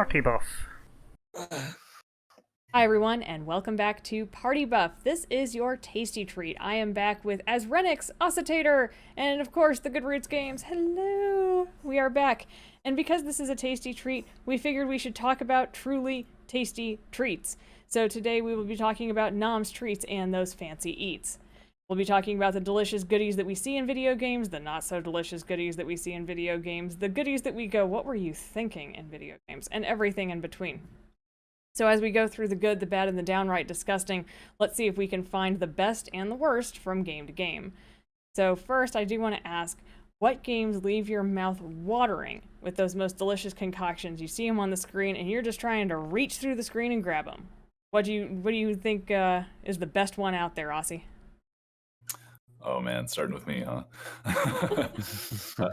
Party Buff. Hi everyone, and welcome back to Party Buff. This is your tasty treat. I am back with Renix, Ossitator, and of course the Goodroots games. Hello! We are back. And because this is a tasty treat, we figured we should talk about truly tasty treats. So today we will be talking about Noms treats and those fancy eats. We'll be talking about the delicious goodies that we see in video games, the not so delicious goodies that we see in video games, the goodies that we go, what were you thinking in video games, and everything in between. So as we go through the good, the bad, and the downright disgusting, let's see if we can find the best and the worst from game to game. So first, I do want to ask, what games leave your mouth watering with those most delicious concoctions? You see them on the screen, and you're just trying to reach through the screen and grab them. What do you think is the best one out there, Aussie? Oh man, starting with me, huh?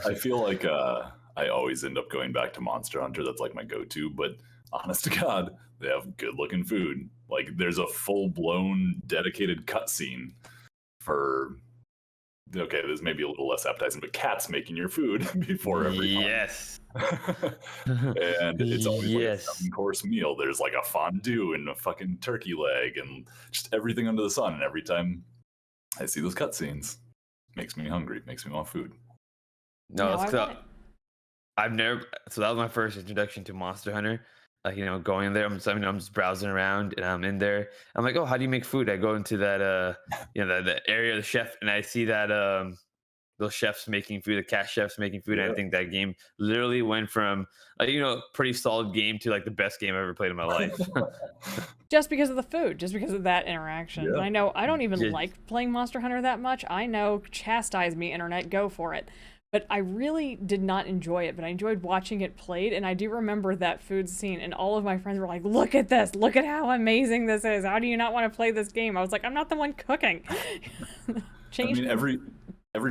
I feel like I always end up going back to Monster Hunter. That's like my go-to, but honest to God, they have good-looking food. Like there's a full-blown dedicated cutscene for. Okay, this may be a little less appetizing, but cats making your food before every Yes. and it's always Yes. like a 7-course meal. There's like a fondue and a fucking turkey leg and just everything under the sun. And every time I see those cutscenes, makes me hungry, makes me want food. No, No, that's I cool. want it. I've never. So that was my first introduction to Monster Hunter. Like going there, I'm just browsing around, and I'm in there. I'm like, oh, how do you make food? I go into that the area of the chef, and I see that those chefs making food, the cat chefs making food. And I think that game literally went from pretty solid game to like the best game I've ever played in my life. Just because of the food, just because of that interaction. Yeah. And I know I don't even Yeah. like playing Monster Hunter that much. I know, chastise me, internet, go for it. But I really did not enjoy it, but I enjoyed watching it played, and I do remember that food scene, and all of my friends were like, look at this, look at how amazing this is, how do you not want to play this game? I was like, I'm not the one cooking. I mean, every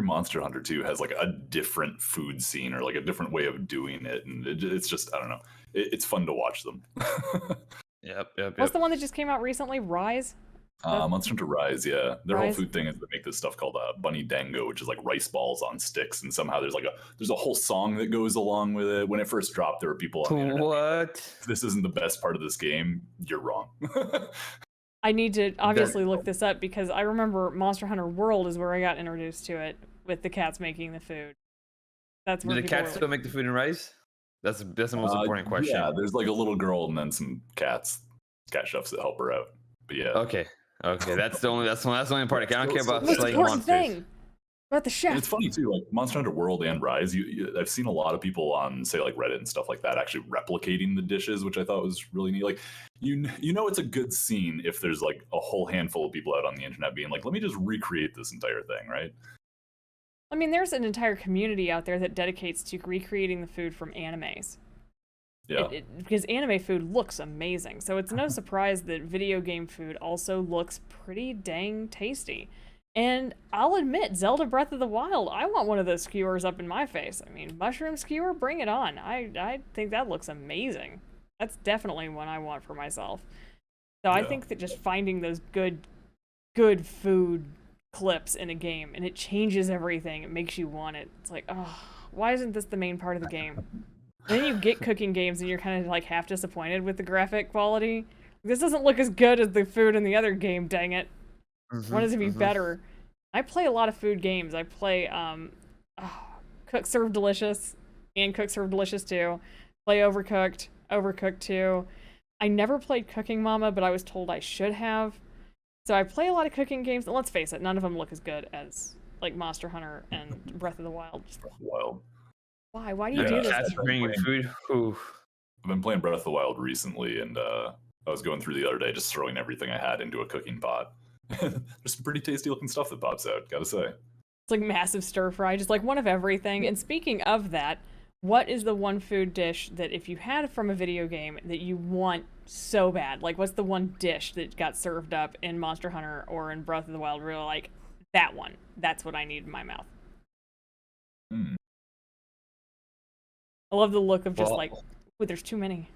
Monster Hunter 2 has like a different food scene or like a different way of doing it, and it's just, I don't know, it's fun to watch them. Yep. What's the one that just came out recently? Rise? Monster Hunter Rise, yeah. Their Rise? whole food thing is they make this stuff called bunny dango, which is like rice balls on sticks, and somehow there's a whole song that goes along with it. When it first dropped, there were people on the internet. What? If this isn't the best part of this game, you're wrong. I need to obviously look this up because I remember Monster Hunter World is where I got introduced to it with the cats making the food. That's Do where the people cats were still make the food and rice? That's the most important question. Yeah, there's like a little girl and then some cat chefs that help her out. But yeah. Okay. That's the only part. I don't care about the most slaying important monsters. thing about the chef. And it's funny too, like Monster Hunter World and Rise. I've seen a lot of people on, say, like Reddit and stuff like that, actually replicating the dishes, which I thought was really neat. Like, it's a good scene if there's like a whole handful of people out on the internet being like, let me just recreate this entire thing, right? I mean, there's an entire community out there that dedicates to recreating the food from animes. Yeah. Because anime food looks amazing, so it's no surprise that video game food also looks pretty dang tasty. And I'll admit, Zelda Breath of the Wild, I want one of those skewers up in my face. I mean, mushroom skewer, bring it on. I think that looks amazing. That's definitely one I want for myself. So I think that just finding those good food clips in a game, and it changes everything. It makes you want it. It's like, oh, why isn't this the main part of the game? And then you get cooking games and you're kind of like half disappointed with the graphic quality. This doesn't look as good as the food in the other game, dang it. Why does it be better? I play a lot of food games. I play Cook Serve Delicious and Cook Serve Delicious 2. Play Overcooked 2. I never played Cooking Mama, but I was told I should have. So I play a lot of cooking games, and let's face it, none of them look as good as like Monster Hunter and Breath of the Wild. Wild. Why? Why do you do this? Cats bringing food. Ooh. I've been playing Breath of the Wild recently, and I was going through the other day just throwing everything I had into a cooking pot. There's some pretty tasty looking stuff that pops out, gotta say. It's like massive stir fry, just like one of everything. And speaking of that, what is the one food dish that if you had from a video game that you want so bad? Like, what's the one dish that got served up in Monster Hunter or in Breath of the Wild? Really, like, that one. That's what I need in my mouth. I love the look of just there's too many.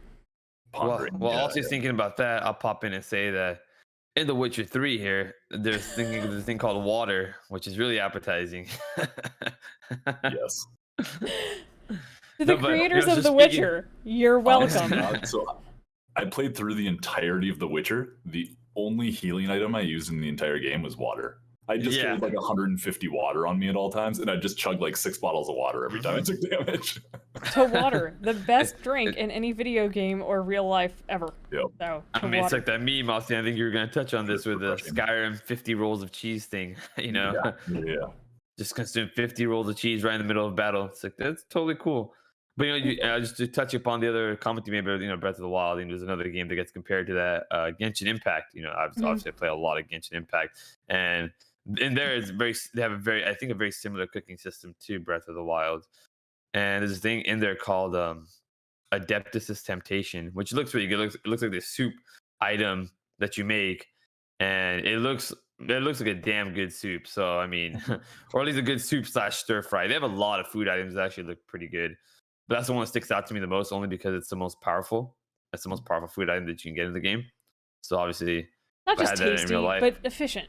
Pondering. Well, also thinking about that, I'll pop in and say that in The Witcher 3 here, there's a thing called water, which is really appetizing. Yes. To No, the but, creators just of The speaking- Witcher, you're Honest to welcome. God, so I played through the entirety of The Witcher. The only healing item I used in the entire game was water. I just Yeah. carried like 150 water on me at all times, and I just chugged like 6 bottles of water every time I took damage. To water, the best drink in any video game or real life ever. Yep. So, I to mean, it's water. like that meme, Austin. I think you were going to touch on this It's with the refreshing. Skyrim 50 rolls of cheese thing. You know, Yeah. just consume 50 rolls of cheese right in the middle of battle. It's like, that's totally cool. But, just to touch upon the other comment you made about, Breath of the Wild, there's another game that gets compared to that, Genshin Impact. Obviously I play a lot of Genshin Impact. And in there, they have I think a very similar cooking system to Breath of the Wild. And there's a thing in there called Adeptus' Temptation, which looks really good. It looks like this soup item that you make, and it looks like a damn good soup. So I mean, or at least a good soup / stir fry. They have a lot of food items that actually look pretty good, but that's the one that sticks out to me the most, only because it's the most powerful. That's the most powerful food item that you can get in the game. So obviously, Not if I just had that in tasty, real life- but efficient.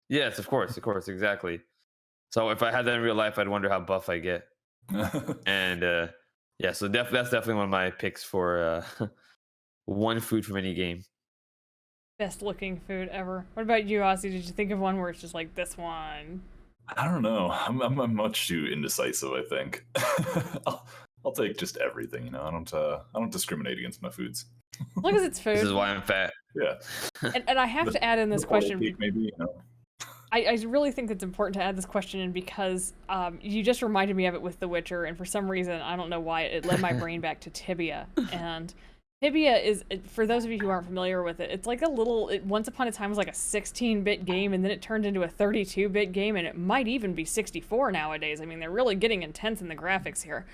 yes, of course, exactly. So if I had that in real life, I'd wonder how buff I get. And yeah, so that's definitely one of my picks for one food from any game. Best looking food ever. What about you, Aussie? Did you think of one where it's just like this one? I don't know. I'm much too indecisive, I think. I'll take just everything, I don't discriminate against my foods. As long as it's food. This is why I'm fat. Yeah. And I have to add in this The portal question. cake, maybe, I really think it's important to add this question in because you just reminded me of it with The Witcher, and for some reason, I don't know why, it led my brain back to Tibia. And Tibia is, for those of you who aren't familiar with it, it's like once upon a time was like a 16-bit game, and then it turned into a 32-bit game, and it might even be 64 nowadays. I mean, they're really getting intense in the graphics here.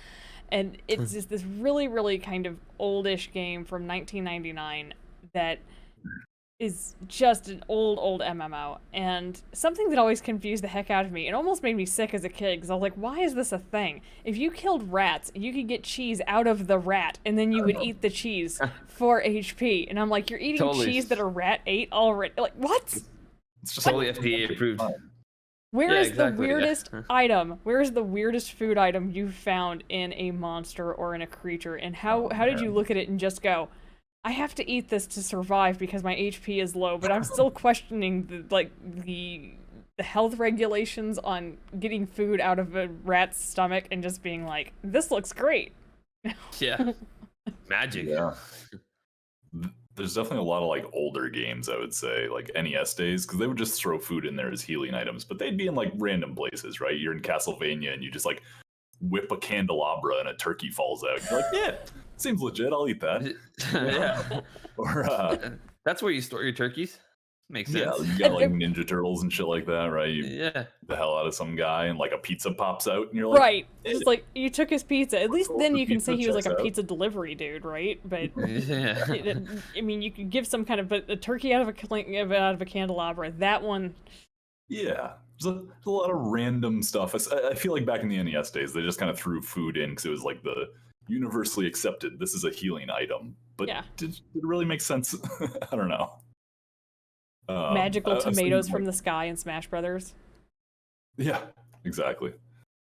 And it's just this really, really kind of oldish game from 1999 that is just an old MMO, and something that always confused the heck out of me. It almost made me sick as a kid because I was like, why is this a thing? If you killed rats, you could get cheese out of the rat, and then you would eat the cheese for HP. And I'm like, you're eating Totally. cheese that a rat ate already? Like, what? It's just Totally FDA approved. Where Yeah, is exactly, the yeah. weirdest item? Where is the weirdest food item you've found in a monster or in a creature? And how did you look at it and just go, I have to eat this to survive because my HP is low, but I'm still questioning the health regulations on getting food out of a rat's stomach and just being like, this looks great. Yeah, magic. Yeah. There's definitely a lot of like older games, I would say, like NES days, because they would just throw food in there as healing items, but they'd be in like random places, right? You're in Castlevania and you just like whip a candelabra and a turkey falls out. You're like, yeah, seems legit. I'll eat that. Yeah. Or That's where you store your turkeys. Makes sense. yeah, you got like Ninja Turtles and shit like that, right? You Yeah. beat the hell out of some guy and like a pizza pops out and you're like, Right. It's like, you took his pizza. At least Well, then the you can say pizza he was like checks a out. pizza delivery dude, right? But Yeah. I mean, you could give some kind of, but a turkey out of a candelabra. That one. yeah. There's a lot of random stuff. I feel like back in the NES days, they just kind of threw food in because it was like the universally accepted, this is a healing item. But Yeah. did it really make sense? I don't know. Magical I was thinking, tomatoes from like- the sky in Smash Brothers. Yeah, exactly.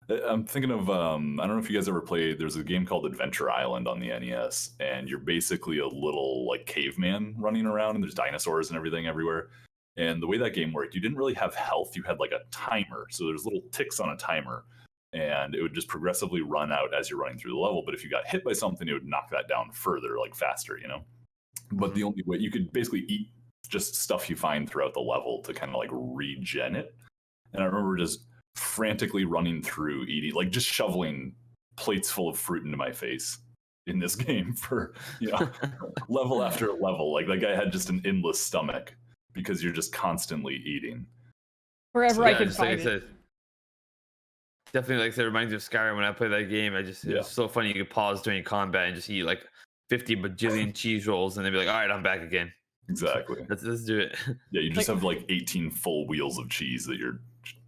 I'm thinking of, I don't know if you guys ever played, there's a game called Adventure Island on the NES, and you're basically a little like caveman running around, and there's dinosaurs and everything everywhere. And the way that game worked, you didn't really have health, you had like a timer. So there's little ticks on a timer, and it would just progressively run out as you're running through the level. But if you got hit by something, it would knock that down further, like faster, But the only way, you could basically eat just stuff you find throughout the level to kind of like regen it. And I remember just frantically running through eating, like just shoveling plates full of fruit into my face in this game for level after level. Like that guy had just an endless stomach because you're just constantly eating. Wherever Yeah, I could just like find I it. said, definitely, like I said, reminds me of Skyrim when I played that game. It's so funny. You could pause during combat and just eat like 50 bajillion cheese rolls, and then be like, all right, I'm back again. Exactly. Let's do it. Yeah, you just Like- have like 18 full wheels of cheese that you're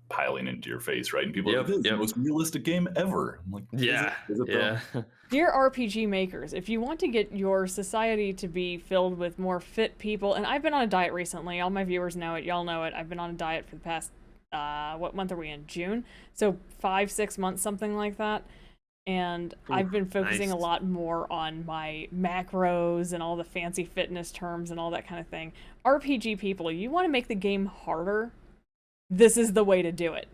piling into your face, right? And people are like, Yep, this is the yep. most realistic game ever. I'm like, Yeah. is it though? Yeah. Dear RPG makers, if you want to get your society to be filled with more fit people, and I've been on a diet recently, all my viewers know it, y'all know it, I've been on a diet for the past, what month are we in? June? So 5-6 months, something like that. And Ooh, I've been focusing a nice. lot more on my macros and all the fancy fitness terms and all that kind of thing. RPG people, you want to make the game harder? This is the way to do it.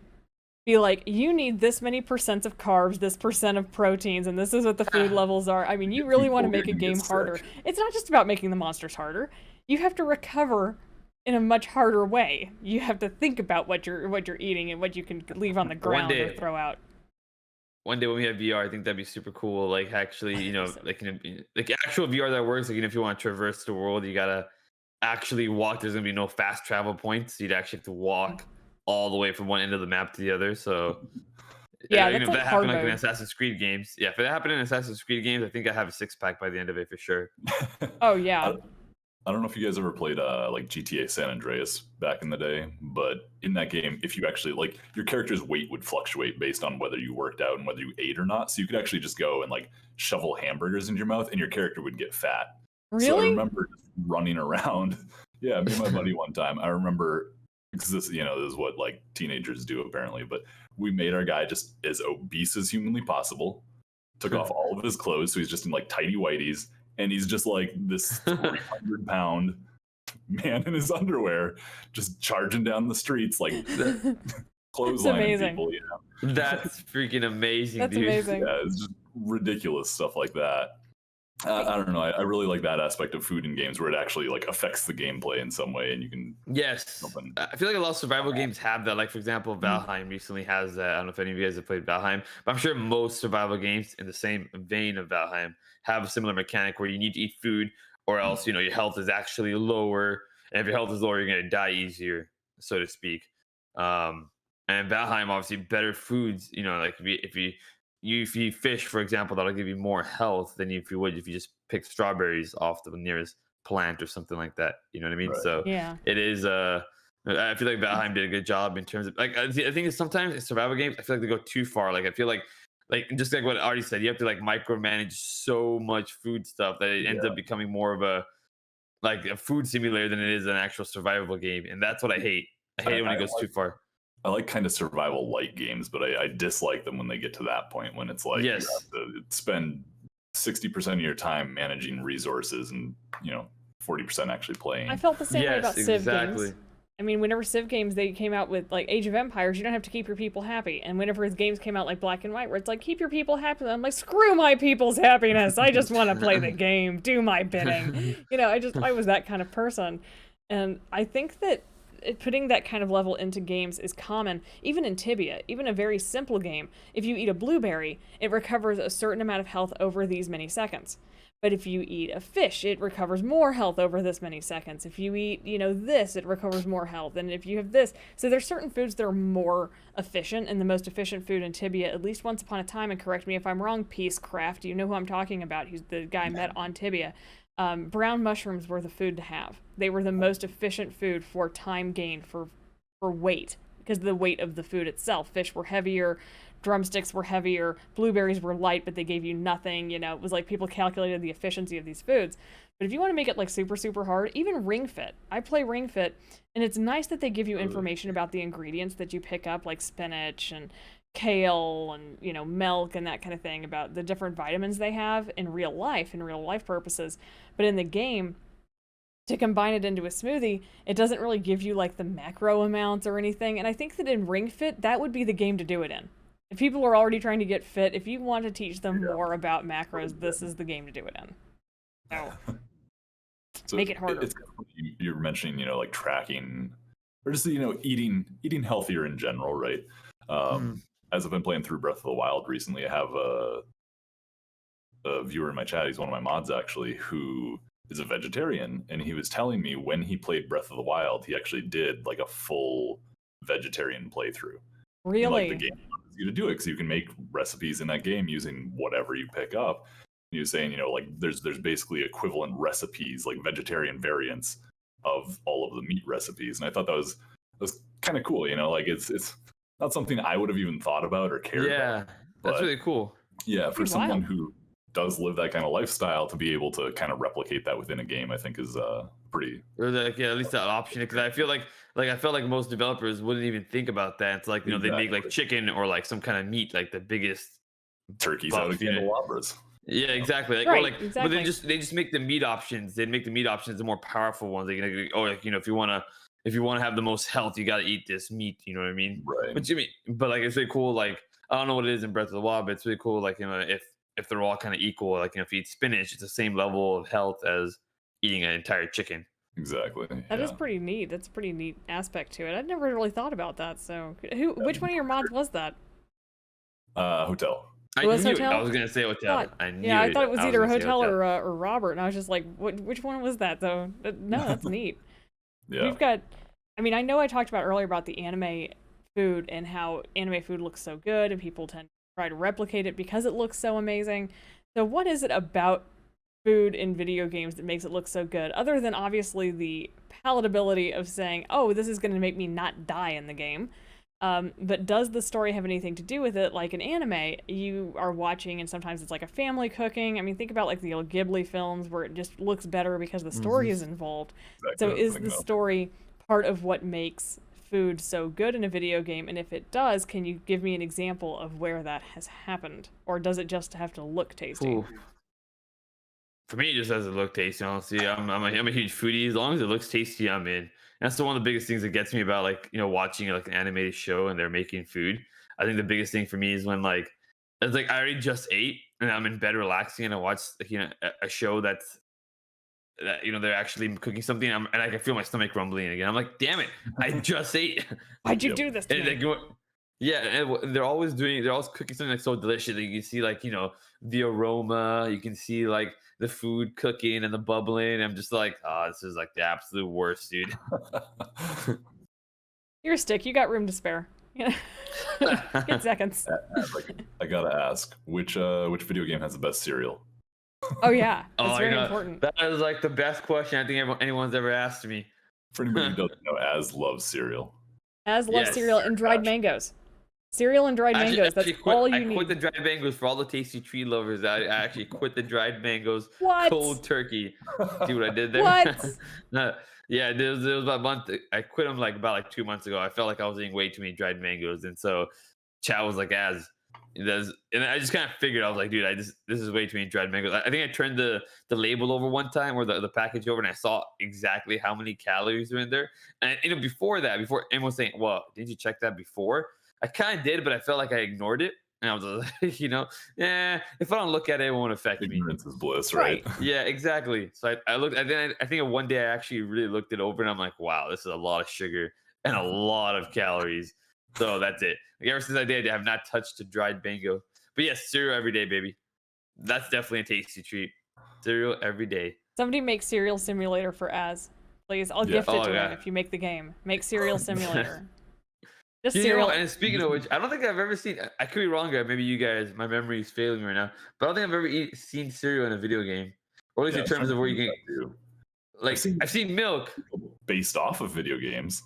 Be like, you need this many percents of carbs, this percent of proteins, and this is what the food levels are. I mean, you really want to People, you're make a gonna get game harder. sick. It's not just about making the monsters harder. You have to recover in a much harder way. You have to think about what you're eating and what you can leave on the One ground or day, throw out. one day when we have VR, I think that'd be super cool. Like actually, like like actual VR that works. Like if you want to traverse the world, you gotta actually walk. There's gonna be no fast travel points. You'd actually have to walk all the way from one end of the map to the other. So Yeah, if that's like that hard happened like in mode. Assassin's Creed games, yeah, if it happened in Assassin's Creed games, I think I have a six pack by the end of it for sure. Oh I, yeah. I don't know if you guys ever played like GTA San Andreas back in the day, but in that game, if you actually like your character's weight would fluctuate based on whether you worked out and whether you ate or not. So you could actually just go and like shovel hamburgers into your mouth and your character would get fat. So I Really? remember just running around. Yeah, me and my buddy one time. I remember because this is what like teenagers do apparently, but we made our guy just as obese as humanly possible, took off all of his clothes, so he's just in like tidy whities, and he's just like this 300-pound man in his underwear, just charging down the streets like That, It's clotheslining amazing. people. that's freaking amazing, That's dude. amazing. Yeah, it's just ridiculous stuff like that. I don't know. I really like that aspect of food in games where it actually like affects the gameplay in some way, and you can Yes, something. I feel like a lot of survival games have that. Like for example, Mhm. Valheim recently has that. I don't know if any of you guys have played Valheim, but I'm sure most survival games in the same vein of Valheim have a similar mechanic where you need to eat food, or else your health is actually lower, and if your health is lower, you're gonna die easier, so to speak. Um, and Valheim obviously better foods. Like if you eat fish, for example, that'll give you more health than if you would if you just pick strawberries off the nearest plant or something like that. You know what I mean? Right. So Yeah. it is I feel like Valheim did a good job in terms of like I think is sometimes in survival games I feel like they go too far. Like I feel like just like what Artie said, you have to like micromanage so much food stuff that it ends Yeah. up becoming more of a food simulator than it is an actual survival game. And that's what I hate. I I, hate it when I it goes like too far. I like kind of survival light games, but I dislike them when they get to that point when it's like you Yes. have to spend 60% of your time managing resources and 40% actually I playing. felt the same way Yes, about Civ exactly. games. I mean, whenever Civ games they came out with like Age of Empires, you don't have to keep your people happy. And whenever his games came out like Black and White, where it's like keep your people happy, I'm like screw my people's happiness. I just want to play the game, do my bidding. I was that kind of person, and I think that putting that kind of level into games is common, even in Tibia, even a very simple game. If you eat a blueberry, it recovers a certain amount of health over these many seconds. But if you eat a fish, it recovers more health over this many seconds. If you eat, this, it recovers more health. And if you have this, so there's certain foods that are more efficient, and the most efficient food in Tibia, at least once upon a time, and correct me if I'm wrong, Peacecraft, you know who I'm talking about. He's the guy I met on Tibia. Brown mushrooms were the food to have. They were the most efficient food for time gain, for weight, because of the weight of the food itself. Fish were heavier, drumsticks were heavier, blueberries were light, but they gave you nothing. It was like people calculated the efficiency of these foods. But if you want to make it like super, super hard, even Ring Fit. I play Ring Fit, and it's nice that they give you information about the ingredients that you pick up, like spinach and kale and, milk and that kind of thing, about the different vitamins they have in real life purposes. But in the game, to combine it into a smoothie, it doesn't really give you like the macro amounts or anything. And I think that in Ring Fit, that would be the game to do it in. If people are already trying to get fit, if you want to teach them more about macros, this is the game to do it in. So So make it harder. it's kind of funny you're mentioning, like tracking or just eating healthier in general, right? As I've been playing through Breath of the Wild recently, I have a viewer in my chat. He's one of my mods actually, who is a vegetarian, and he was telling me when he played Breath of the Wild, he actually did like a full vegetarian playthrough. And, like the Really? game allows you to do it because you can make recipes in that game using whatever you pick up. He was saying, like there's basically equivalent recipes, like vegetarian variants of all of the meat recipes, and I thought that was kind of cool. Like it's not something I would have even thought about or cared about. Yeah, that's But really cool. yeah, for Pretty someone wild. who does live that kind of lifestyle, to be able to kind of replicate that within a game, I think is pretty. Or like, yeah, at least that option. Because I feel like I felt like most developers wouldn't even think about that. It's like they make like Exactly. chicken or like some kind of meat like the biggest Turkeys out of buff, you know. candelabras. Yeah, exactly. Like, or Right, like, but exactly. they just make the meat options. They make the meat options the more powerful ones. Like, oh, like, you know, if you wanna have the most health, you gotta eat this meat. You know what I mean? Right. But Jimmy, but like it's really cool. Like I don't know what it is in Breath of the Wild, but it's really cool. Like, you know, if they're all kind of equal, like, you know, if you eat spinach, it's the same level of health as eating an entire chicken. Exactly. That is Yeah. pretty neat. That's a pretty neat aspect to it. I'd never really thought about that. So, which one of your mods was that? Hotel. I It was knew it. I Hotel? was gonna say hotel. Thought, I knew yeah, I it. thought it was I either gonna say Hotel or Robert, and I was just like, which one was that though? No, that's neat. Yeah. We've got, I mean, I know I talked about earlier about the anime food and how anime food looks so good, and people tend to try to replicate it because it looks so amazing. So, what is it about food in video games that makes it look so good, other than obviously the palatability of saying, oh, this is going to make me not die in the game? But does the story have anything to do with it? Like an anime, you are watching, and sometimes it's like a family cooking. I mean, think about like the old Ghibli films where it just looks better because the story is involved. Exactly So, what I was is the thinking of. story part of what makes food so good in a video game? And if it does, can you give me an example of where that has happened? Or does it just have to look tasty? Ooh. For me, it just doesn't look tasty. Honestly, I'm a huge foodie. As long as it looks tasty, I'm in. And that's the one of the biggest things that gets me about, like, you know, watching like an animated show and they're making food. I think the biggest thing for me is when, like, it's like I already just ate and I'm in bed relaxing and I watch, like, you know, a show that, you know, they're actually cooking something, and I can feel my stomach rumbling again. I'm like, damn it, I just ate. Why'd you Yep. do this to And me? they go, yeah, and they're always cooking something like so delicious. Like, you can see, like, you know, the aroma, you can see like the food cooking and the bubbling. I'm just like, oh, this is like the absolute worst, dude. You're a stick. You got room to spare. Get seconds. Like, I gotta ask, which video game has the best cereal? Oh yeah, that's Oh, very you know, important. that is like the best question I think anyone's ever asked me. For anybody who doesn't know, Az loves cereal. As love Yes. cereal and dried mangoes. Cereal and dried mangoes. That's all you I quit the need. dried mangoes for all the tasty tree lovers. I actually quit the dried mangoes What? cold turkey. See what I did there? What? No, yeah, it was about a month. I quit them like about like 2 months ago. I felt like I was eating way too many dried mangoes, and so Chow was like, "As," and I just kind of figured, I was like, "Dude, this is way too many dried mangoes." I think I turned the label over one time, or the package over, and I saw exactly how many calories are in there. And you know, before anyone was saying, "Well, didn't you check that before?" I kind of did, but I felt like I ignored it. And I was like, you know, yeah, if I don't look at it, it won't affect me. Ignorance is bliss, right? Yeah, exactly. So I looked, and then I think one day I actually really looked it over, and I'm like, wow, this is a lot of sugar and a lot of calories. So that's it. Like, ever since I did, I have not touched a dried mango. But yes, cereal every day, baby. That's definitely a tasty treat. Cereal every day. Somebody make Cereal Simulator for Az. Please, I'll Yeah. gift it Oh, to yeah. him if you make the game. Make Cereal Simulator. Just You know, cereal. and speaking of which, I don't think I've ever seen. I could be wrong. Maybe you guys, my memory is failing right now. But I don't think I've ever seen cereal in a video game, or at least Yeah, in terms of where you can. do. Like, I've seen milk. Based off of video games.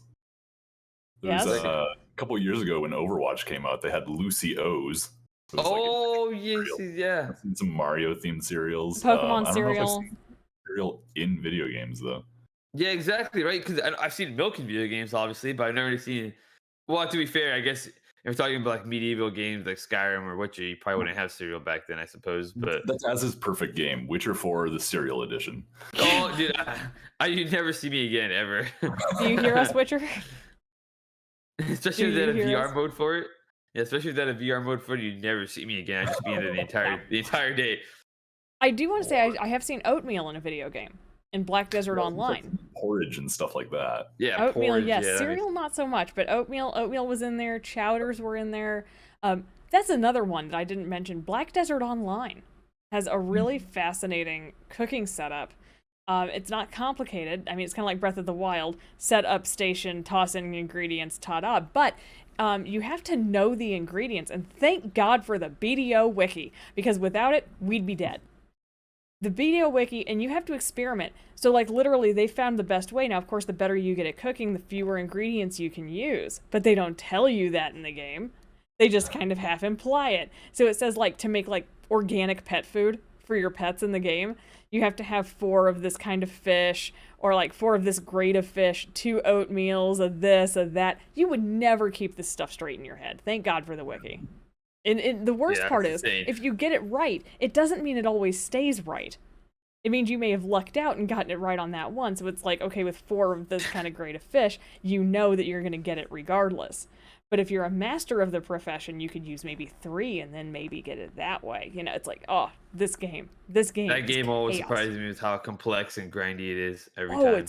Yes. There's a couple years ago when Overwatch came out, they had Lucy O's. It was like Oh yes, cereal. yeah. I've seen some Mario themed cereals. Pokemon I don't know if I've cereal. seen cereal in video games though. Yeah, exactly, right? Because I've seen milk in video games, obviously, but I've never really seen. Well, to be fair, I guess if you're talking about like medieval games like Skyrim or Witcher, you probably wouldn't have cereal back then, I suppose. But That's Az's perfect game, Witcher 4, the cereal edition. oh, dude, you never see me again ever. Do you hear us, Witcher? Especially if Do they had a you hear VR us? mode for it. Yeah, especially if they had a VR mode for it, you never see me again. I just be in it the entire day. I do want to say I have seen oatmeal in a video game in Black Desert Online. Porridge and stuff like that. Yeah, Oatmeal, porridge, yes. yeah, that Cereal, not so much, but oatmeal was in there. Chowders were in there. That's another one that I didn't mention. Black Desert Online has a really fascinating cooking setup. It's not complicated. I mean, it's kind of like Breath of the Wild. Set up station, toss in ingredients, ta-da. But you have to know the ingredients, and thank God for the BDO wiki, because without it, we'd be dead. The BDO wiki, and you have to experiment. So, like, literally, they found the best way. Now, of course, the better you get at cooking, the fewer ingredients you can use. But they don't tell you that in the game. They just kind of half imply it. So it says, like, to make, like, organic pet food for your pets in the game, you have to have 4 of this kind of fish, or, like, 4 of this grade of fish, 2 oatmeals, of this, of that. You would never keep this stuff straight in your head. Thank God for the wiki. And the worst Yeah, part that's is, insane. if you get it right, it doesn't mean it always stays right. It means you may have lucked out and gotten it right on that one. So it's like, okay, with 4 of this kind of grade of fish, you know that you're going to get it regardless. But if you're a master of the profession, you could use maybe 3 and then maybe get it that way. You know, it's like, oh, this game That is game always chaos. surprises me with how complex and grindy it is every Oh, time.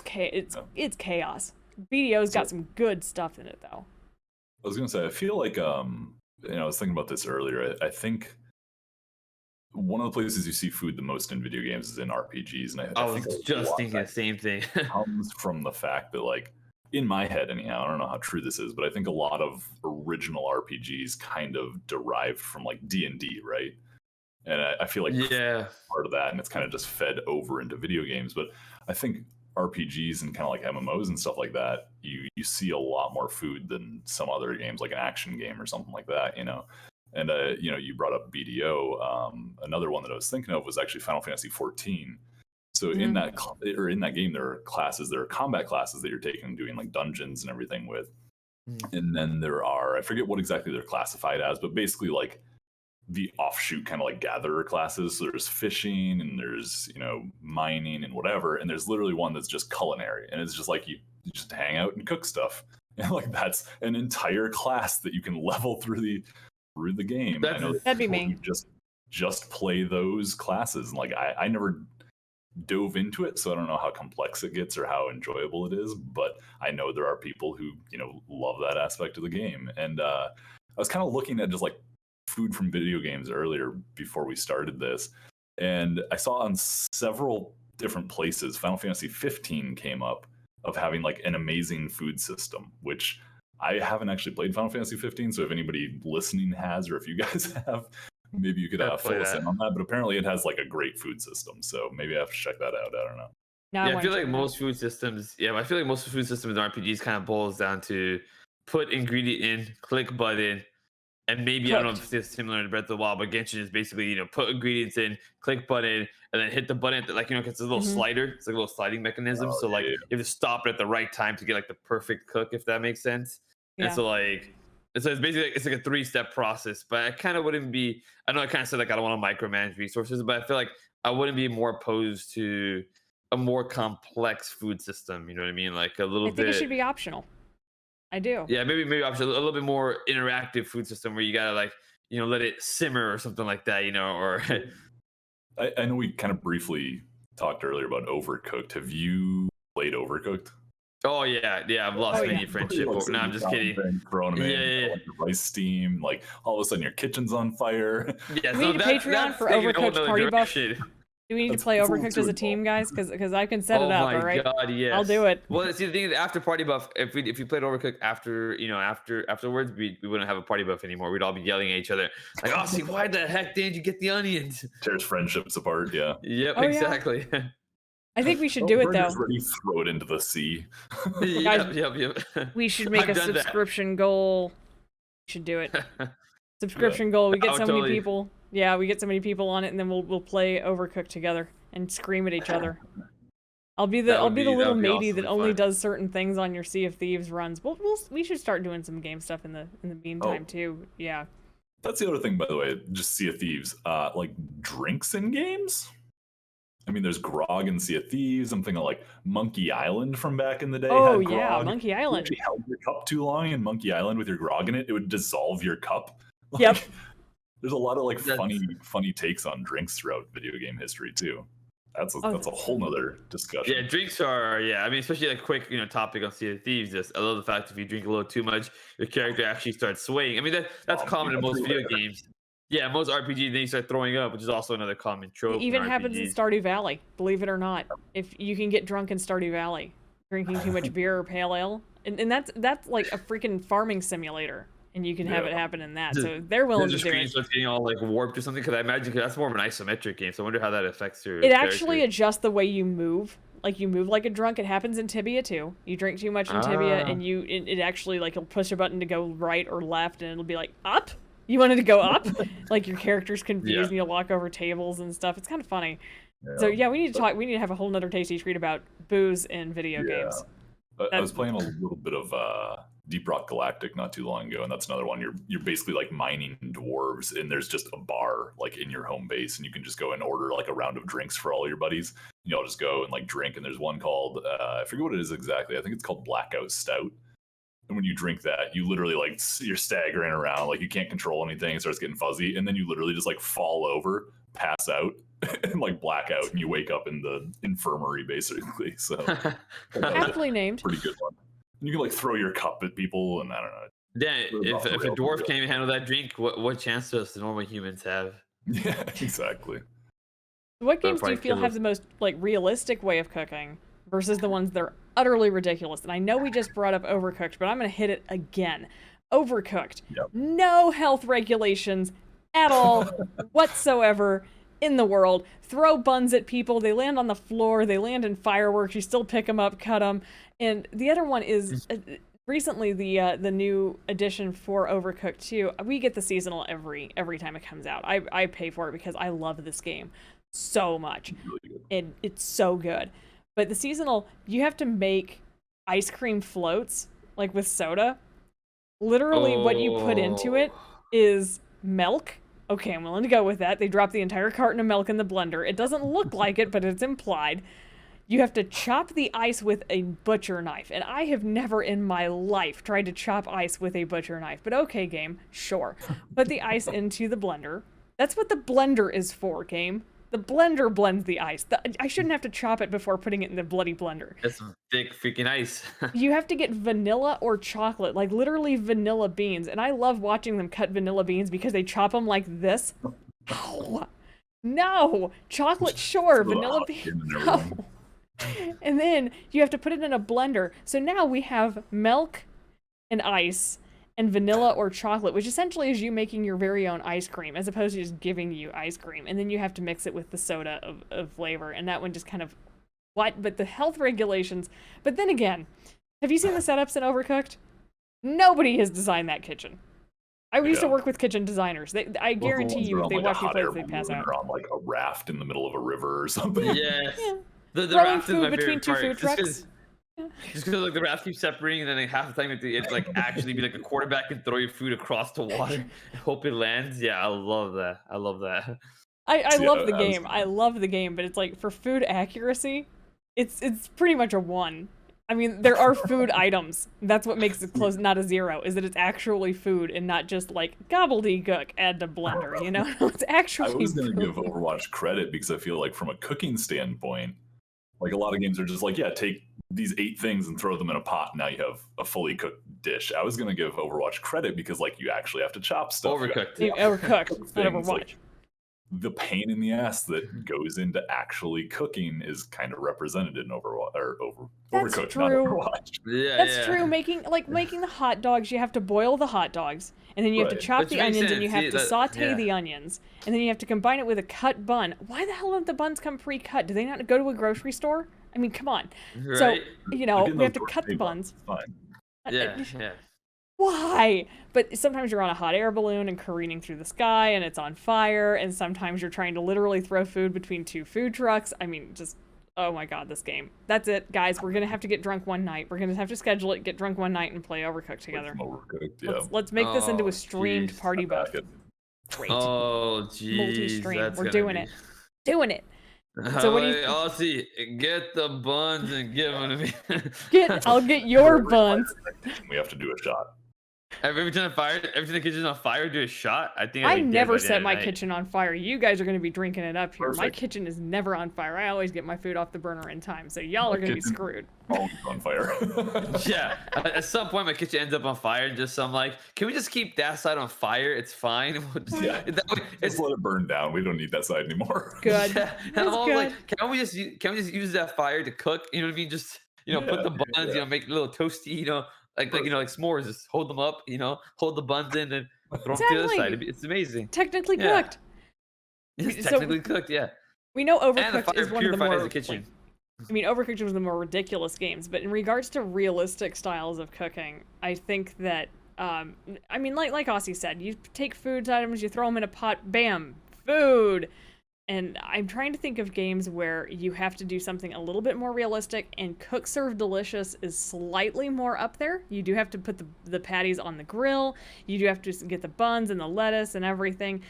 it's chaos. BDO's got some good stuff in it though. I was gonna say, I feel like I was thinking about this earlier. I think one of the places you see food the most in video games is in RPGs, and I I was think just thinking the same thing. comes from the fact that, like, in my head anyhow, I don't know how true this is, but I think a lot of original RPGs kind of derived from like D&D, right? And I feel like Yeah. part of that, and it's kind of just fed over into video games. But I think RPGs and kind of like MMOs and stuff like that, you see a lot more food than some other games, like an action game or something like that, And you brought up BDO. Another one that I was thinking of was actually Final Fantasy 14. So in that game, there are combat classes that you're taking, doing like dungeons and everything with. And then there are, I forget what exactly they're classified as, but basically like the offshoot kind of like gatherer classes. So there's fishing and there's, mining and whatever. And there's literally one that's just culinary. And it's just like you just hang out and cook stuff. And like that's an entire class that you can level through the game. I know That'd be me. Just play those classes. And like I never dove into it, so I don't know how complex it gets or how enjoyable it is, but I know there are people who love that aspect of the game. And I was kind of looking at just like food from video games earlier before we started this, and I saw on several different places Final Fantasy 15 came up of having like an amazing food system, which I haven't actually played Final Fantasy 15, so if anybody listening has, or if you guys have, maybe you could fill us in on that. But apparently it has like a great food system, so maybe I have to check that out. I don't know. I feel like most food systems in RPGs kind of boils down to put ingredient in, click button, and maybe I don't know if it's similar to Breath of the Wild, but Genshin is basically put ingredients in, click button, and then hit the button it's a little slider. It's like a little sliding mechanism. So like you have to stop it at the right time to get like the perfect cook, if that makes sense. Yeah. And so it's basically it's like a 3-step process. But I kind of wouldn't be. I know I kind of said like I don't want to micromanage resources, but I feel like I wouldn't be more opposed to a more complex food system. You know what I mean? Like a little bit. I think it should be optional. I do. Yeah, maybe optional, a little bit more interactive food system where you gotta like let it simmer or something like that. Or I know we kind of briefly talked earlier about Overcooked. Have you played Overcooked? Oh yeah, I've lost many friendship. No, I'm just kidding. Throwing them in, like the rice steam, like all of a sudden your kitchen's on fire. Yeah, do we need a Patreon for Overcooked Party Buff? Do we need to play Overcooked as a team, guys? Because I can set it up. All right. Oh my god, yes. I'll do it. Well, see, the thing is, after Party Buff, if you played Overcooked afterwards, we wouldn't have a Party Buff anymore. We'd all be yelling at each other like, "Oh, see, why the heck didn't you get the onions?" Tears friendships apart. Yeah. Yep. Exactly. Yeah. I think we should do it though. Ready, throw it into the sea. Yep. We should make a subscription goal. We should do it. Subscription goal. We get so many people. Yeah, we get so many people on it, and then we'll play Overcooked together and scream at each other. I'll be the little matey that only does certain things on your Sea of Thieves runs. We should start doing some game stuff in the meantime too. Yeah. That's the other thing, by the way. Just Sea of Thieves. Like drinks in games. I mean, there's grog in Sea of Thieves. I'm thinking like Monkey Island from back in the day. Oh yeah, Monkey Island. If you held your cup too long in Monkey Island with your grog in it, it would dissolve your cup. Like, yep. There's a lot of like funny takes on drinks throughout video game history too. That's a whole nother discussion. Yeah, drinks are I mean, especially like quick topic on Sea of Thieves. I love the fact if you drink a little too much, your character actually starts swaying. I mean that's common in most video games. Yeah, most RPGs, then you start throwing up, which is also another common trope. It even happens in Stardew Valley, believe it or not. If you can get drunk in Stardew Valley, drinking too much beer or pale ale, and that's like a freaking farming simulator, and you can have it happen in that. So they're willing to do it. Starts getting all like warped or something, because I imagine that's more of an isometric game. So I wonder how that affects your. It actually adjusts the way you move. Like you move like a drunk. It happens in Tibia too. You drink too much in Tibia, and it actually like you'll push a button to go right or left, and it'll be like up. You wanted to go up? Like your character's confused and you walk over tables and stuff. It's kind of funny. Yeah. So yeah, we need to have a whole nother tasty treat about booze in video games. I was playing a little bit of Deep Rock Galactic not too long ago, and that's another one. You're basically like mining dwarves, and there's just a bar like in your home base, and you can just go and order like a round of drinks for all your buddies. And you all just go and like drink. And there's one called I forget what it is exactly. I think it's called Blackout Stout. And when you drink that, you literally like you're staggering around, like you can't control anything. It starts getting fuzzy, and then you literally just like fall over, pass out, and like black out, and you wake up in the infirmary basically. So Aptly named. pretty good one. You can like throw your cup at people, and I don't know. Yeah, if a dwarf can't even handle that drink, what chance does the normal humans have? Yeah, exactly. What games do you feel have the most like realistic way of cooking versus the ones that are utterly ridiculous? And I know we just brought up Overcooked, but I'm going to hit it again. Overcooked. Yep. No health regulations at all whatsoever in the world. Throw buns at people. They land on the floor. They land in fireworks. You still pick them up, cut them. And the other one is recently the new edition for Overcooked 2. We get the seasonal every time it comes out. I pay for it because I love this game so much. Really And it's so good. But the seasonal, you have to make ice cream floats, like with soda. Literally what you put into it is milk. Okay, I'm willing to go with that. They drop the entire carton of milk in the blender. It doesn't look like it, but it's implied. You have to chop the ice with a butcher knife. And I have never in my life tried to chop ice with a butcher knife. But okay, game, sure. Put the ice into the blender. That's what the blender is for, game. The blender blends the ice. I shouldn't have to chop it before putting it in the bloody blender. That's some thick freaking ice. You have to get vanilla or chocolate, like literally vanilla beans. And I love watching them cut vanilla beans because they chop them like this. Oh, no, chocolate, sure, vanilla beans, no. And then you have to put it in a blender. So now we have milk and ice and vanilla or chocolate, which essentially is you making your very own ice cream as opposed to just giving you ice cream. And then you have to mix it with the soda of flavor. And that one just kind of, what? But the health regulations. But then again, have you seen the setups in Overcooked? Nobody has designed that kitchen. I used to work with kitchen designers. I guarantee you if they watch you play, they pass out. Or on like a raft in the middle of a river or something. Yes. Yeah. The Throwing raft is food my between favorite two part. food trucks. Just because like the raft keeps separating, and then like, half the time it's like actually be like a quarterback and throw your food across the water and hope it lands. Yeah, I love that. I love that. I love the game. I love the game, but it's like for food accuracy, it's pretty much a 1. I mean, there are food items. That's what makes it close, not a 0, is that it's actually food and not just like gobbledygook, add to blender, you know? It's actually I was going to food. give Overwatch credit because I feel like from a cooking standpoint, like a lot of games are just like, yeah, take these 8 things and throw them in a pot. And now you have a fully cooked dish. I was going to give Overwatch credit because like you actually have to chop stuff. Overcooked. Overcooked, not Overwatch. Like, the pain in the ass that goes into actually cooking is kind of represented in Overwatch or That's Overcooked, true. not Overwatch. Yeah, That's true. Making the hot dogs, you have to boil the hot dogs, and then you have to Right. chop Which the makes onions, and you sense. have to saute the onions, and then you have to combine it with a cut bun. Why the hell don't the buns come pre-cut? Do they not go to a grocery store? I mean, come on. Right. So, you know, Again, we have to those cut the tortilla buns. It's fine. Yeah. Why? But sometimes you're on a hot air balloon and careening through the sky and it's on fire, and sometimes you're trying to literally throw food between 2 food trucks. I mean, just, oh my god, this game. That's it, guys. We're gonna have to get drunk one night. We're gonna have to schedule it, get drunk one night, and play Overcooked together. Overcooked, yeah. Let's make this into Oh, a streamed jeez. party I'm back buff. at- Great. Oh, geez. Multi-stream. That's We're gonna doing be- it. Doing it. So what do you I'll see. Get the buns and give them to me. I'll get your buns. We have to do a shot. Every time the kitchen's on fire, do a shot. I think I like, never by the set end of my the night. kitchen on fire. You guys are going to be drinking it up here. My Perfect. kitchen is never on fire. I always get my food off the burner in time. So y'all are going to be kitchen- screwed. Always on fire. Yeah. At some point, my kitchen ends up on fire. And just I'm like, can we just keep that side on fire? It's fine. We'll just, Yeah. that way, Just let it burn down. We don't need that side anymore. Good. Yeah. And That's I'm always good. like, can we just use that fire to cook? You know what I mean? Just put the buns. yeah. Make a little toasty. Like like s'mores. Just hold them up. Hold the buns in and throw them to the other Exactly. side. It's amazing. Technically Yeah. cooked. It's So- technically cooked. Yeah. We know And the Overcooked fire is one of the purifies more. the kitchen. I mean, Overcooked is one of the more ridiculous games. But in regards to realistic styles of cooking, I think that I mean, like Aussie said, you take food items, you throw them in a pot, bam, food. And I'm trying to think of games where you have to do something a little bit more realistic, and Cook Serve Delicious is slightly more up there. You do have to put the patties on the grill. You do have to get the buns and the lettuce and everything.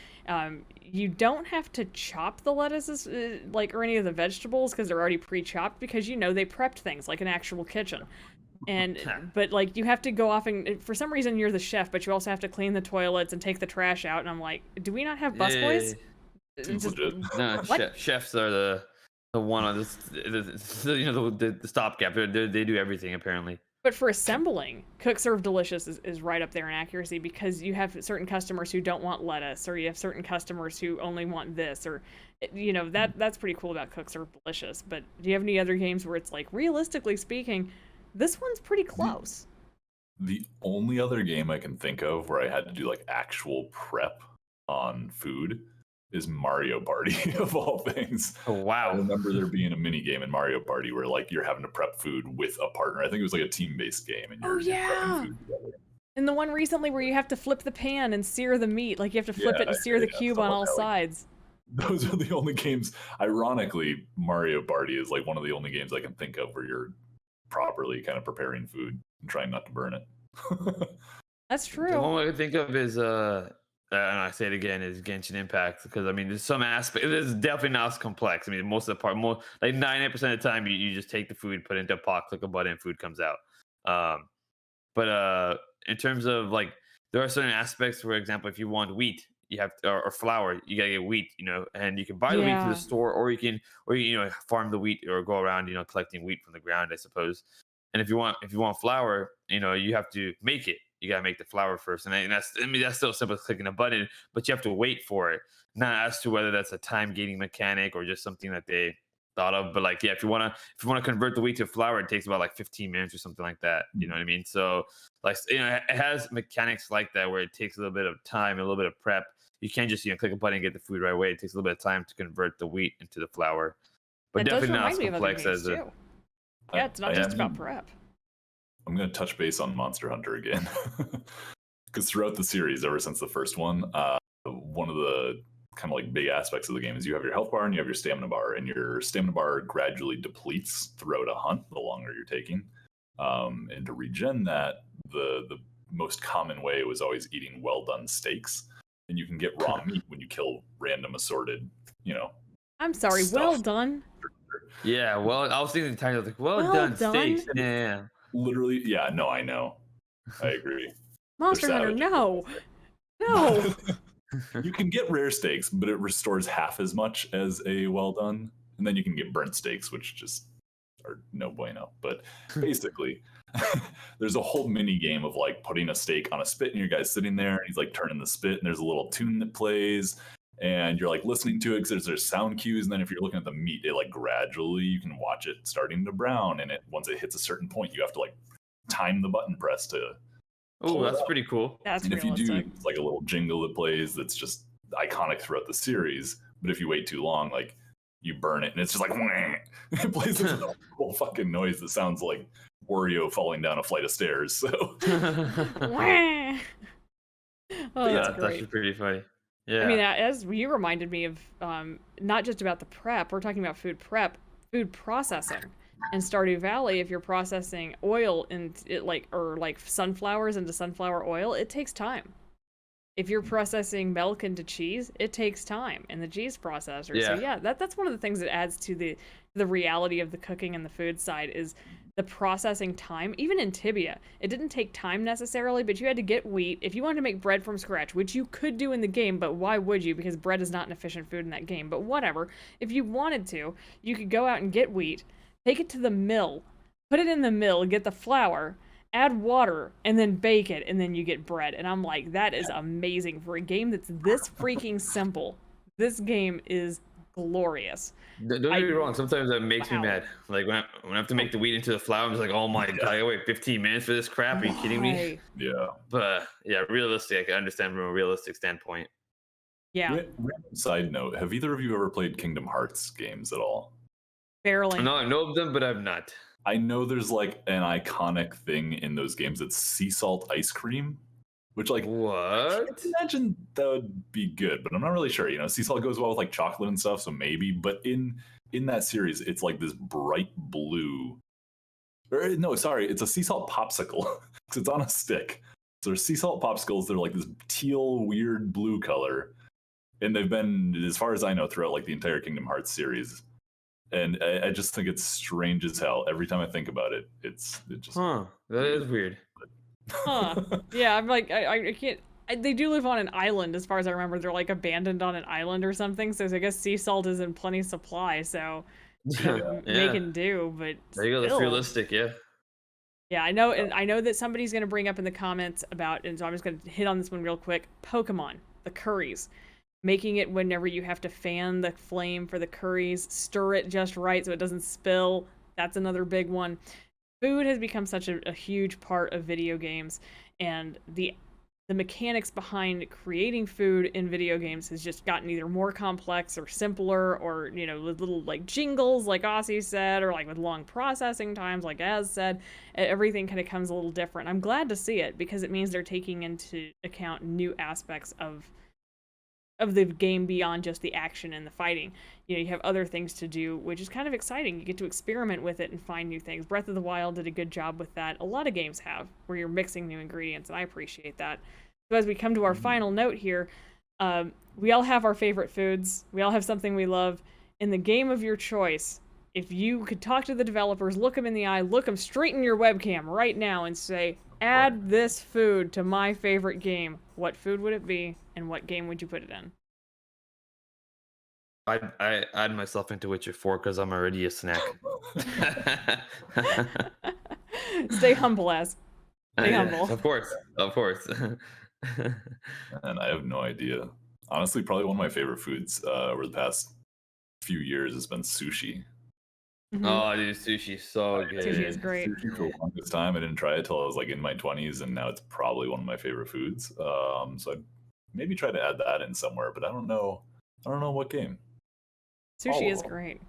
You don't have to chop the lettuces or any of the vegetables because they're already pre-chopped, because they prepped things like an actual kitchen. But like you have to go off, and for some reason you're the chef, but you also have to clean the toilets and take the trash out. And I'm like, do we not have busboys? Seems legit. No, chefs are the one on the stopgap. They do everything apparently. But for assembling, Cook Serve Delicious is right up there in accuracy, because you have certain customers who don't want lettuce, or you have certain customers who only want this, or that's pretty cool about Cook Serve Delicious. But do you have any other games where it's like, realistically speaking, this one's pretty close? The only other game I can think of where I had to do like actual prep on food is Mario Party, of all things. Oh wow! I remember there being a mini game in Mario Party where like you're having to prep food with a partner. I think it was like a team-based game, and you're prepping food together. And the one recently where you have to flip the pan and sear the meat, like you have to flip it and sear the cube on all sides. Those are the only games. Ironically, Mario Party is like one of the only games I can think of where you're properly kind of preparing food and trying not to burn it. That's true. The one I can think of is and I say it again, is Genshin Impact, because I mean there's some aspect. It's definitely not as complex. I mean, most of the part, more like 90% of the time, you just take the food, put it into a pot, click a button, and food comes out. But in terms of like, there are certain aspects. For example, if you want wheat, you have to, or flour, you gotta get wheat. And you can buy the wheat from the store, or you can farm the wheat, or go around collecting wheat from the ground, I suppose. And if you want flour, you have to make it. You gotta make the flour first, and that's still simple as clicking a button, but you have to wait for it. Not as to whether that's a time gating mechanic or just something that they thought of, but like, yeah, if you wanna convert the wheat to flour, it takes about like 15 minutes or something like that. You know what I mean? So like, it has mechanics like that where it takes a little bit of time, a little bit of prep. You can't just click a button and get the food right away. It takes a little bit of time to convert the wheat into the flour, but definitely not as complex as it. Yeah, it's not just about prep. I'm going to touch base on Monster Hunter again. Because throughout the series, ever since the first one, one of the kind of like big aspects of the game is you have your health bar and you have your stamina bar. And your stamina bar gradually depletes throughout a hunt the longer you're taking. And to regen that, the most common way was always eating well-done steaks. And you can get raw meat when you kill random assorted, I'm sorry, stuff. Well done? Yeah, well, I was thinking the title, like, well done steaks. Yeah. Literally, yeah, no, I know. I agree. Monster Hunter, no. You can get rare steaks, but it restores half as much as a well done. And then you can get burnt steaks, which just are no bueno. But basically, there's a whole mini game of like putting a steak on a spit, and your guy's sitting there, and he's like turning the spit, and there's a little tune that plays. And you're like listening to it because there's sound cues, and then if you're looking at the meat, it like gradually you can watch it starting to brown, and once it hits a certain point, you have to like time the button press to. Oh, that's pretty cool. That's if you do, it's like a little jingle that plays that's just iconic throughout the series. But if you wait too long, like you burn it, and it's just like it plays this whole fucking noise that sounds like Wario falling down a flight of stairs. So. Oh, that's great. That's pretty funny. Yeah. I mean, as you reminded me of, not just about the prep, we're talking about food prep, food processing. In Stardew Valley, if you're processing oil or sunflowers into sunflower oil, it takes time. If you're processing milk into cheese, it takes time in the cheese processor. Yeah. So yeah, that's one of the things that adds to the reality of the cooking and the food side is the processing time. Even in Tibia, it didn't take time necessarily, but you had to get wheat. If you wanted to make bread from scratch, which you could do in the game, but why would you? Because bread is not an efficient food in that game. But whatever. If you wanted to, you could go out and get wheat, take it to the mill, put it in the mill, get the flour, add water, and then bake it, and then you get bread. And I'm like, that is amazing for a game that's this freaking simple. This game is glorious. Don't get me wrong. Sometimes that makes me mad. Like when I have to make the wheat into the flour, I'm just like, oh my god, I gotta wait 15 minutes for this crap. Are you kidding me? Yeah. But yeah, realistic. I can understand from a realistic standpoint. Yeah. Random side note: have either of you ever played Kingdom Hearts games at all? Barely. No, I know of them, but I've not. I know there's like an iconic thing in those games. It's sea salt ice cream. which like I What? can imagine that would be good, but I'm not really sure. Sea salt goes well with like chocolate and stuff, so maybe. But in that series, it's like this bright blue. Or, no, sorry, it's a sea salt popsicle because it's on a stick. So there's sea salt popsicles that are like this teal, weird blue color, and they've been, as far as I know, throughout like the entire Kingdom Hearts series. And I just think it's strange as hell. Every time I think about it, it just Huh? That is weird. Huh. Yeah, I'm like, I can't. They do live on an island, as far as I remember. They're like abandoned on an island or something. So I guess sea salt is in plenty supply. So, Yeah. make and do. But There you go. That's still. realistic. Yeah. Yeah, I know, and I know that somebody's gonna bring up in the comments about, and so I'm just gonna hit on this one real quick. Pokemon, the curries, making it whenever you have to fan the flame for the curries, stir it just right so it doesn't spill. That's another big one. Food has become such a huge part of video games, and the mechanics behind creating food in video games has just gotten either more complex or simpler, or with little like jingles like Aussie said, or like with long processing times like Az said. Everything kind of comes a little different. I'm glad to see it because it means they're taking into account new aspects of the game beyond just the action and the fighting. You have other things to do, which is kind of exciting. You get to experiment with it and find new things. Breath of the Wild did a good job with that. A lot of games have, where you're mixing new ingredients, and I appreciate that. So as we come to our final note here, we all have our favorite foods. We all have something we love. In the game of your choice, if you could talk to the developers, look them in the eye, look them straight in your webcam right now and say, add this food to my favorite game, what food would it be, and what game would you put it in? I add myself into Witcher 4 because I'm already a snack. Stay humble, Az. Stay humble. Of course, of course. And I have no idea. Honestly, probably one of my favorite foods over the past few years has been sushi. Oh, dude, sushi's so good. Sushi is great. Sushi for the longest time, I didn't try it till I was like in my 20s, and now it's probably one of my favorite foods. So I'd maybe try to add that in somewhere, but I don't know what game. Sushi is great.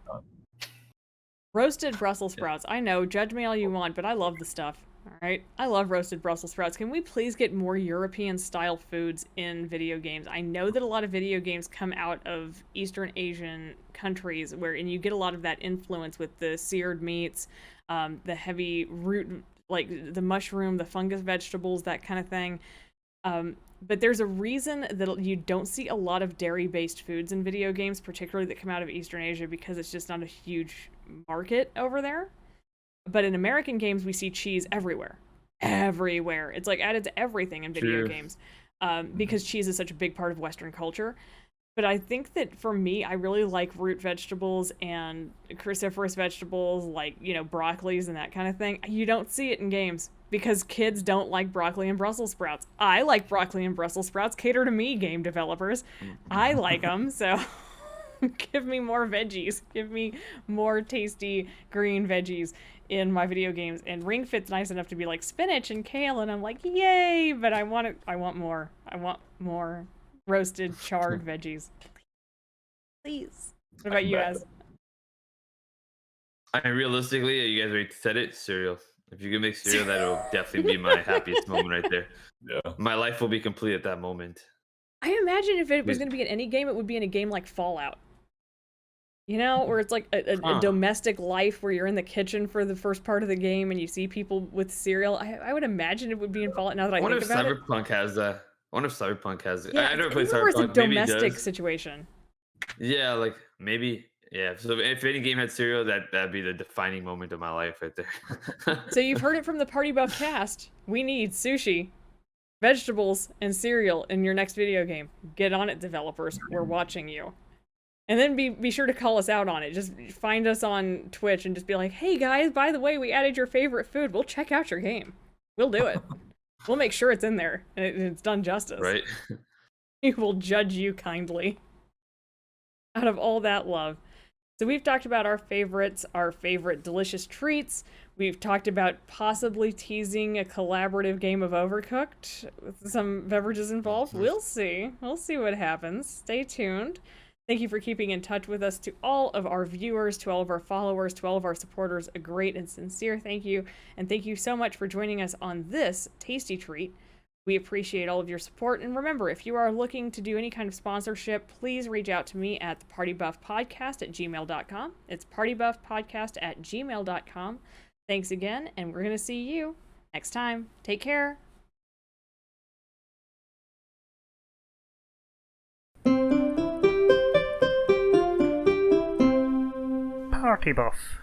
Roasted Brussels sprouts. I know, judge me all you want, but I love the stuff. All right, I love roasted Brussels sprouts. Can we please get more European-style foods in video games? I know that a lot of video games come out of Eastern Asian countries, and you get a lot of that influence with the seared meats, the heavy root, like the mushroom, the fungus vegetables, that kind of thing. But there's a reason that you don't see a lot of dairy-based foods in video games, particularly that come out of Eastern Asia, because it's just not a huge market over there. But in American games, we see cheese everywhere. Everywhere. It's like added to everything in video games, because cheese is such a big part of Western culture. But I think that for me, I really like root vegetables and cruciferous vegetables, like, broccolis and that kind of thing. You don't see it in games because kids don't like broccoli and Brussels sprouts. I like broccoli and Brussels sprouts. Cater to me, game developers. I like them, so give me more veggies. Give me more tasty green veggies in my video games. And Ring Fit's nice enough to be like spinach and kale, and I'm like, yay! But I want more. I want more roasted, charred veggies. Please. What about you guys? I mean, realistically, you guys already said it, cereal. If you can make cereal, that'll definitely be my happiest moment right there. Yeah. My life will be complete at that moment. I imagine if it was going to be in any game, it would be in a game like Fallout. Where it's like a domestic life where you're in the kitchen for the first part of the game and you see people with cereal. I would imagine it would be in Fallout now that I think about it. Cyberpunk has that. I wonder if Cyberpunk has it. Yeah, I never played Cyberpunk. It's a domestic does. situation. Yeah, like maybe. Yeah. So if any game had cereal, that'd be the defining moment of my life right there. So you've heard it from the Party Buff cast. We need sushi, vegetables, and cereal in your next video game. Get on it, developers. We're watching you. And then be sure to call us out on it. Just find us on Twitch and just be like, hey guys, by the way, we added your favorite food. We'll check out your game. We'll do it. We'll make sure it's in there and it's done justice. Right. We will judge you kindly. Out of all that love. So we've talked about our favorites, our favorite delicious treats. We've talked about possibly teasing a collaborative game of Overcooked with some beverages involved. We'll see. We'll see what happens. Stay tuned. Thank you for keeping in touch with us. To all of our viewers, to all of our followers, to all of our supporters, a great and sincere thank you. And thank you so much for joining us on this tasty treat. We appreciate all of your support, and remember, if you are looking to do any kind of sponsorship, please reach out to me at thepartybuffpodcast@gmail.com. It's partybuffpodcast@gmail.com. Thanks again, and we're going to see you next time. Take care. Party Buff.